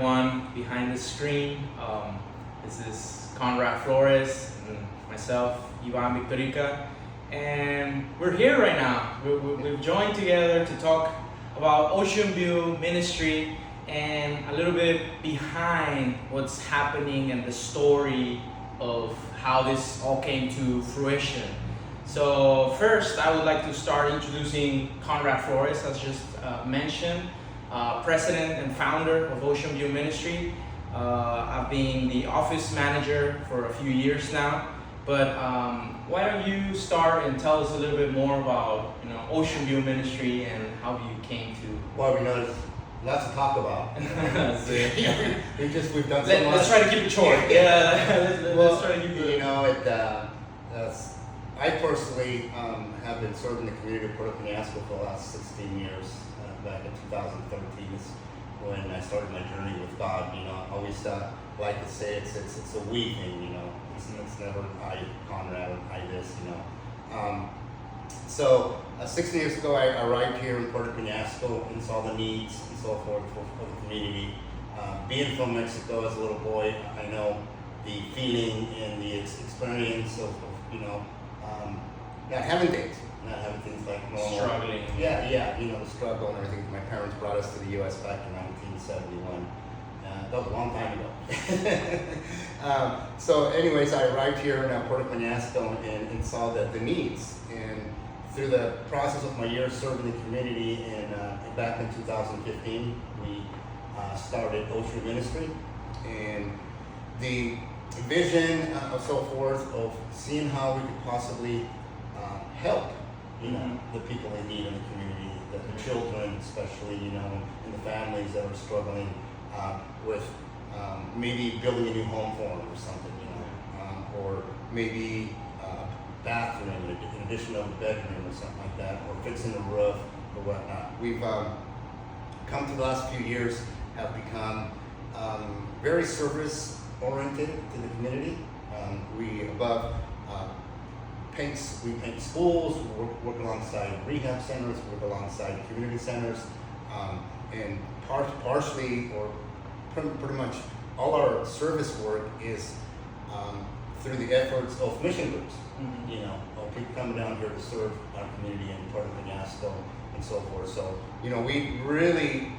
Everyone behind the screen. This is Conrad and myself, Ivan Victorica, and we're here right now. We've joined together to talk about Oc3an View Ministry and a little bit behind what's happening and the story of how this all came to fruition. So first, I would like to start introducing Conrad Flores, as just mentioned. President and founder of Oc3an View Ministry. I've been the office manager for a few years now, but why don't you start and tell us a little bit more about Oc3an View Ministry and how you came to. Well, we know there's lots to talk about. We've done so much. Let's try to keep it short. Yeah, let's try to keep it. I personally have been serving the community of Oc3an View for the last 16 years. Back in 2013 is when I started my journey with God. I always like to say it's a we thing. It's never I Conrad or I this. So 16 years ago, I arrived here in Oc3an View and saw the needs and so forth for the community. Being from Mexico as a little boy, I know the feeling and the experience of not having things like normal. Struggling. Yeah, the struggle and everything. My parents brought us to the U.S. back in 1971. That was a long time ago. So anyways, I arrived here in Oc3an View and saw the needs. And through the process of my years serving the community, and back in 2015, we started Oc3an View Ministry. And the vision of so forth of seeing how we could possibly help the people in need in the community, the children especially, and the families that are struggling with maybe building a new home for them or something, or maybe a bathroom in addition to a bedroom or something like that, or fixing the roof or whatnot. We've come through the last few years, have become very service oriented to the community. We paint schools, we work alongside rehab centers, work alongside community centers, and partially or pretty much all our service work is through the efforts of mission groups. Of people coming down here to serve our community and part of the Gasco and so forth. So we really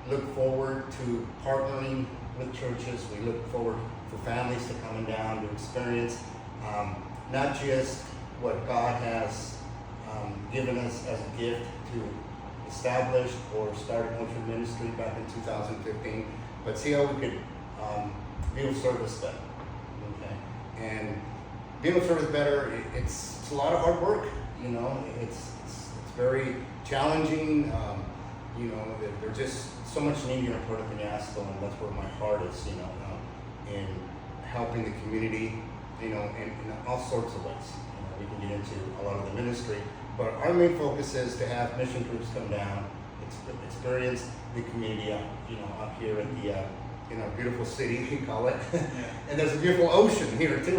look forward to partnering with churches. We look forward for families to coming down to experience not just what God has given us as a gift to establish or start Oc3an View Ministry back in 2015, but see how we could be of service better. Okay, and being of service better, it's a lot of hard work. It's very challenging. There's just so much need here in Oc3an View, and that's where my heart is. In helping the community, in all sorts of ways. We can get into a lot of the ministry, but our main focus is to have mission groups come down, experience the community, up here in our beautiful city, we call it. Yeah. And there's a beautiful ocean here too,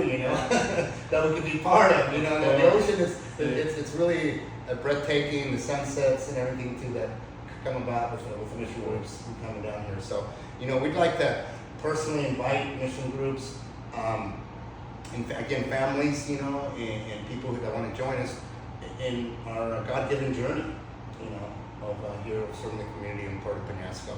that we can be part of. The ocean is it's really breathtaking. The sunsets and everything too that come about with mission groups coming down here. So we'd like to personally invite mission groups. And again, families, and people that want to join us in our God-given journey, of here serving the community in Oc3an View.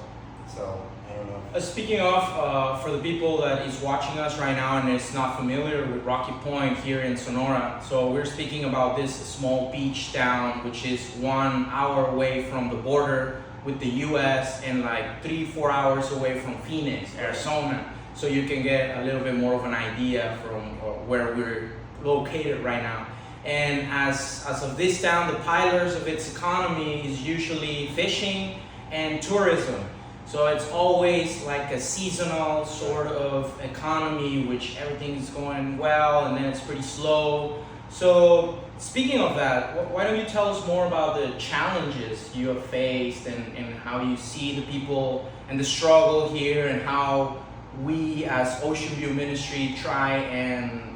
So I don't know. Speaking of, for the people that is watching us right now and is not familiar with Rocky Point here in Sonora, so we're speaking about this small beach town, which is 1 hour away from the border with the U.S. and like 3-4 hours away from Phoenix, Arizona. So you can get a little bit more of an idea from where we're located right now. And as of this town, the pillars of its economy is usually fishing and tourism. So it's always like a seasonal sort of economy, which everything is going well and then it's pretty slow. So speaking of that, why don't you tell us more about the challenges you have faced and how you see the people and the struggle here and how we as Oc3an View Ministry try and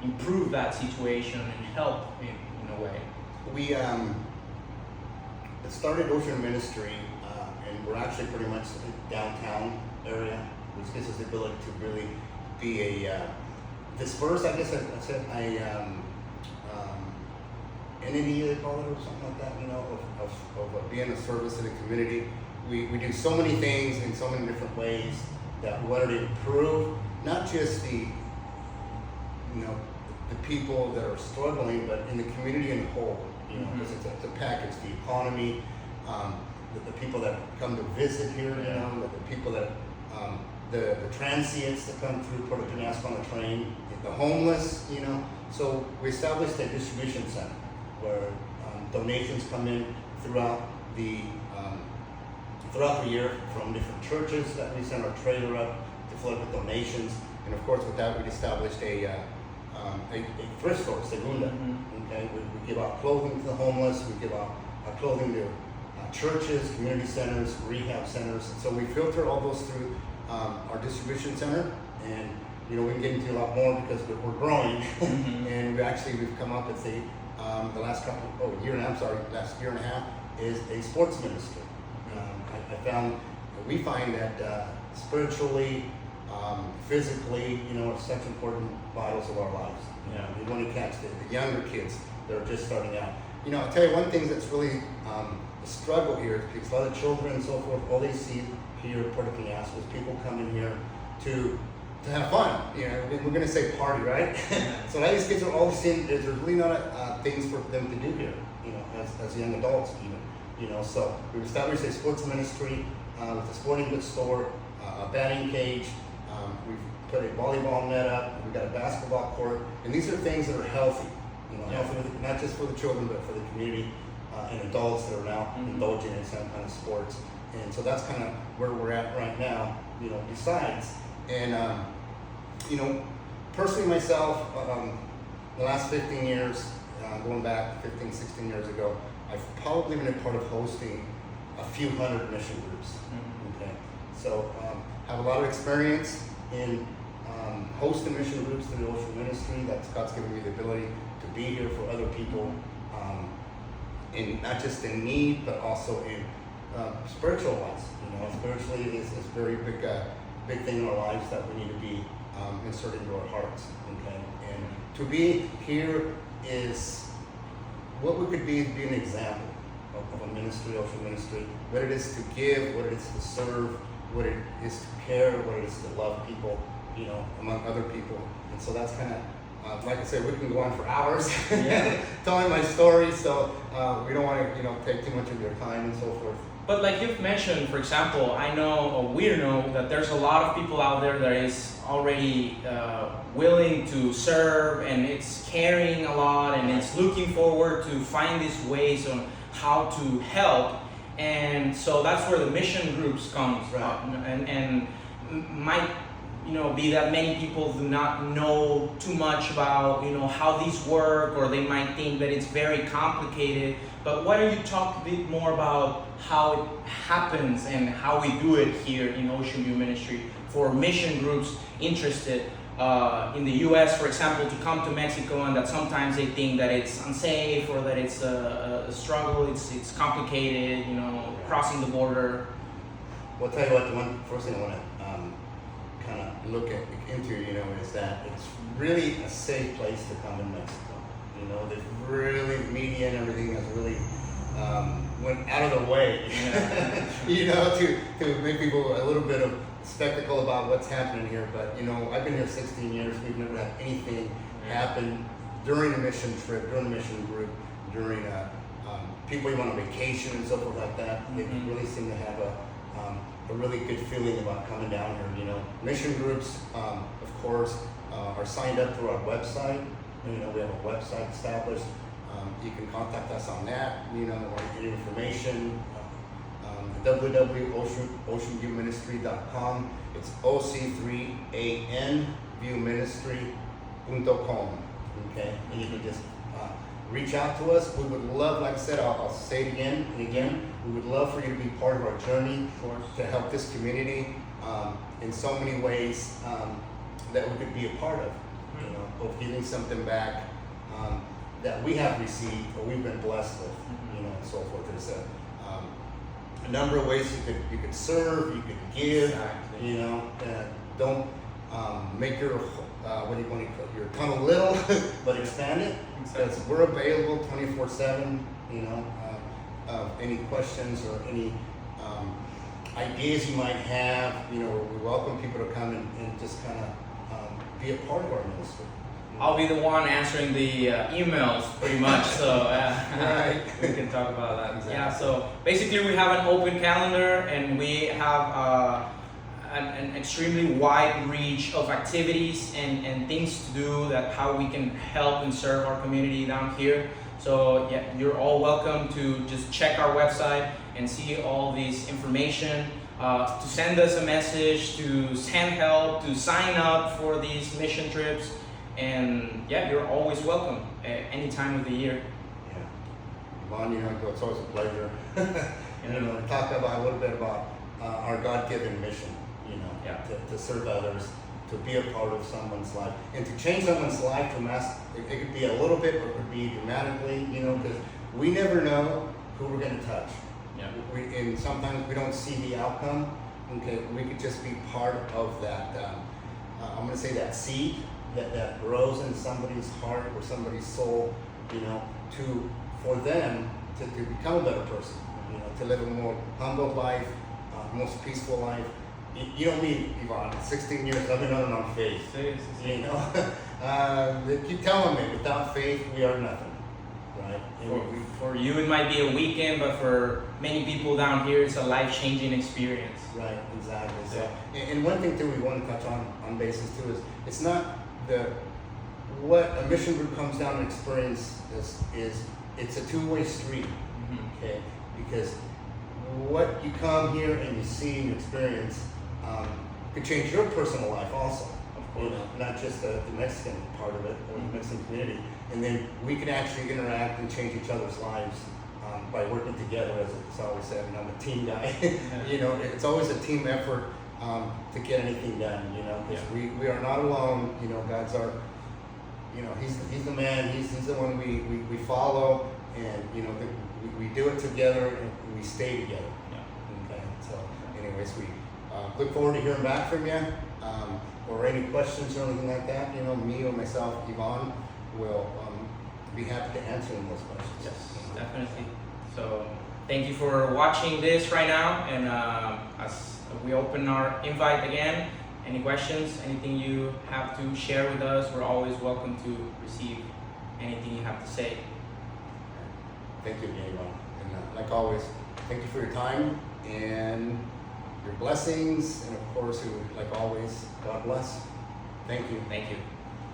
improve that situation and help in a way. We started Oc3an Ministry, and we're actually pretty much downtown area, which gives us the ability to really be a dispersed, I guess I said, entity, they call it, or something like that, of being a service to the community. We do so many things in so many different ways that we wanted to improve, not just the people that are struggling, but in the community in whole, because it's a package, the economy, the people that come to visit here, the people that, the transients that come through Puerto Penasco on the train, the homeless, So we established a distribution center where donations come in throughout the year from different churches that we send our trailer up to fill up with donations. And of course, with that, we established a thrift store, Segunda. Okay, we give out clothing to the homeless. We give out clothing to churches, community centers, rehab centers. So we filter all those through our distribution center, and we can get into a lot more because we're growing. And we've come up with the last year and a half is a sports ministry. We find that spiritually, physically, are such important vitals of our lives. We want to catch the younger kids that are just starting out. I'll tell you one thing that's really a struggle here, because a lot of children and so forth, all they see here at Puerto Penasco is people coming here to have fun. We're going to say party, right? So a lot of these kids are all seeing there's really not things for them to do here, as young adults even. So we've established a sports ministry with a sporting goods store, a batting cage. We've put a volleyball net up. We've got a basketball court, and these are things that are healthy. Healthy not just for the children, but for the community and adults that are now indulging in some kind of sports. And so that's kind of where we're at right now. Besides, and personally myself, the last 15 years, going back 15, 16 years ago, I've probably been a part of hosting a few hundred mission groups. Okay, so have a lot of experience in hosting mission groups through the Oc3an Ministry. That God's given me the ability to be here for other people, in not just in need, but also in spiritual wise. Spiritually is a very big thing in our lives that we need to be inserted into our hearts. Okay, and to be here is what we could be an example of a ministry, Oc3an Ministry, what it is to give, what it is to serve, what it is to care, what it is to love people, among other people. And so that's kind of, like I said, we can go on for hours telling my story, so we don't want to, take too much of your time and so forth. But like you've mentioned, for example, we know that there's a lot of people out there that is already willing to serve, and it's caring a lot, and it's looking forward to find these ways on how to help. And so that's where the mission groups comes from. And might be that many people do not know too much about how these work, or they might think that it's very complicated. But why don't you talk a bit more about how it happens and how we do it here in Oc3an View Ministry for mission groups interested in the U.S., for example, to come to Mexico, and that sometimes they think that it's unsafe or that it's a struggle, it's complicated, crossing the border. Well, I'll tell you what, the first thing I want to kind of look into, is that it's really a safe place to come in Mexico. They've really, media and everything has really went out of the way, to make people a little bit of spectacle about what's happening here. But I've been here 16 years. We've never had anything happen during a mission trip, during a mission group, during people even on vacation and so forth like that. They really seem to have a really good feeling about coming down here. Mission groups, of course, are signed up through our website. We have a website established. You can contact us on that. Or get information. www.oc3anviewministry.com. It's Oc3an View Ministry.com. Okay, and you can just reach out to us. We would love, like I said, I'll say it again and again. We would love for you to be part of our journey, to help this community in so many ways that we could be a part of. Of giving something back that we have received or we've been blessed with, and so forth. a number of ways you could serve, you could give. Exactly. You know, don't make your your tunnel little, but expand it. Because we're available 24/7. You know, any questions or any ideas you might have. You know, we welcome people to come and just kind of be a part of our ministry. I'll be the one answering the emails pretty much, so Right. we can talk about that. Exactly. Yeah, so basically we have an open calendar and we have an extremely wide reach of activities and things to do, that how we can help and serve our community down here. So yeah, you're all welcome to just check our website and see all this information, to send us a message, to send help, to sign up for these mission trips. And yeah, you're always welcome at any time of the year. Yeah. Yvonne, you know, it's always a pleasure. And you know, to talk about a little bit about our God-given mission, you know, Yeah. to serve others, to be a part of someone's life, and to change someone's life it could be a little bit, or it could be dramatically, you know, because we never know who we're going to touch. Yeah. And sometimes we don't see the outcome. Okay, we could just be part of that. I'm going to say that seed that grows in somebody's heart or somebody's soul, you know, for them to become a better person, you know, to live a more humble life, most peaceful life. You know me, Yvonne, 16 years I've been on faith. You know, they keep telling me without faith we are nothing, right? And For you it might be a weekend, but for many people down here it's a life-changing experience. Right, exactly. So, and one thing too we want to touch on basis too is it's not what a mission group comes down and experience is it's a two-way street. Mm-hmm. Okay, because what you come here and you see and experience could change your personal life also. Of course. You know, not just the Mexican part of it or the Mexican community, and then we can actually interact and change each other's lives by working together, as it's always said. And I'm a team guy. You know, it's always a team effort to get anything done. You know, because we are not alone. You know, God's our, you know, He's the man. He's the one we follow, and you know we do it together and we stay together. Yeah. Okay. So, anyways, we look forward to hearing back from you, or any questions or anything like that. You know, me or myself, Yvonne, will be happy to answer those questions. Yes, definitely. So thank you for watching this right now, and as we open our invite again, any questions, anything you have to share with us, we're always welcome to receive anything you have to say. Thank you again, Yvonne. And like always, thank you for your time and your blessings, and of course, like always, God bless. Thank you. Thank you.